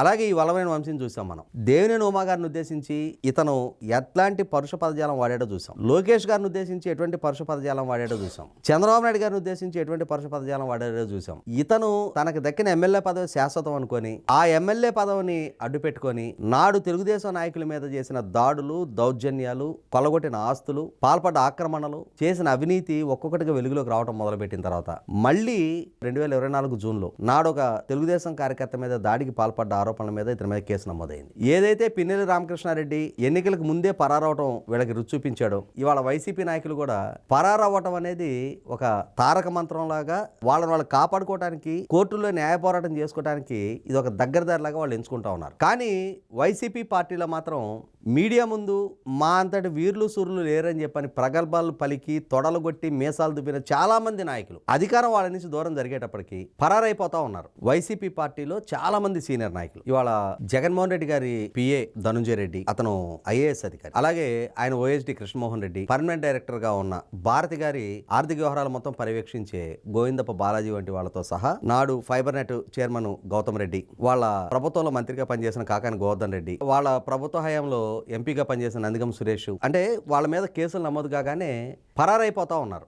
అలాగే ఈ వల్లభనేని వంశీని చూసాం మనం. దేవినేని ఉమా గారిని ఉద్దేశించి ఇతను ఎట్లాంటి పరుష పదజాలం వాడాడో చూసాం. లోకేష్ గారిని ఉద్దేశించి ఎటువంటి పరుష పదజాలం వాడాడో చూసాం. చంద్రబాబు నాయుడు గారిని ఉద్దేశించి ఎటువంటి పరుష పదజాలం వాడాడో చూసాం. ఇతను తనకు దక్కిన ఎమ్మెల్యే పదవి శాశ్వతం అనుకొని ఆ ఎమ్మెల్యే పదవిని అడ్డు పెట్టుకొని నాడు తెలుగుదేశం నాయకుల మీద చేసిన దాడులు, దౌర్జన్యాలు, కొల్లగొట్టిన ఆస్తులు, పాల్పడ్డ ఆక్రమణలు, చేసిన అవినీతి ఒక్కొక్కటిగా వెలుగులోకి రావడం మొదలుపెట్టిన తర్వాత మళ్ళీ 2024 జూన్లో నాడు ఒక తెలుగుదేశం కార్యకర్త మీద దాడికి పాల్పడ్డ ఆరోపణల మీద ఇతని మీద కేసు నమోదైంది. ఏదైతే పిన్నెల్లి రామకృష్ణారెడ్డి ఎన్నికలకు ముందే పరారవటం వీళ్ళకి రుచి చూపించాడో, ఇవాళ వైసీపీ నాయకులు కూడా పరారవ్వటం అనేది ఒక తారక మంత్రం లాగా వాళ్ళు కాపాడుకోవడానికి, కోర్టుల్లో న్యాయ పోరాటం చేసుకోవడానికి ఇది ఒక దగ్గరదారిలాగా వాళ్ళు ఎంచుకుంటా ఉన్నారు. కానీ వైసీపీ పార్టీలో మాత్రం మీడియా ముందు మా అంతటి వీర్లు సూర్యులు లేరని చెప్పని ప్రగల్భాలు పలికి తొడలుగొట్టి మీసాలు దుబ్బిన చాలా మంది నాయకులు అధికారం వాళ్ళ నుంచి దూరం జరిగేటప్పటికి పరారైపోతా ఉన్నారు. వైసీపీ పార్టీలో చాలా మంది సీనియర్ నాయకులు ఇవాళ జగన్మోహన్ రెడ్డి గారి పిఏ ధనుంజయ రెడ్డి, అతను ఐఏఎస్ అధికారి. అలాగే ఆయన OSD Krishnamohan Reddy, permanent director గా ఉన్న భారతి గారి ఆర్థిక వ్యవహారాలు మొత్తం పర్యవేక్షించే గోవిందప్ప బాలాజీ వంటి వాళ్ళతో సహా నాడు fibre net chairman Gautam Reddy, వాళ్ళ ప్రభుత్వంలో మంత్రిగా పనిచేసిన కాకాని గోవర్ధన్ రెడ్డి, వాళ్ళ ప్రభుత్వ హయాంలో ఎంపీగా పనిచేసిన నందిగం సురేష్, అంటే వాళ్ళ మీద కేసులు నమోదు కాగానే పరారైపోతా ఉన్నారు.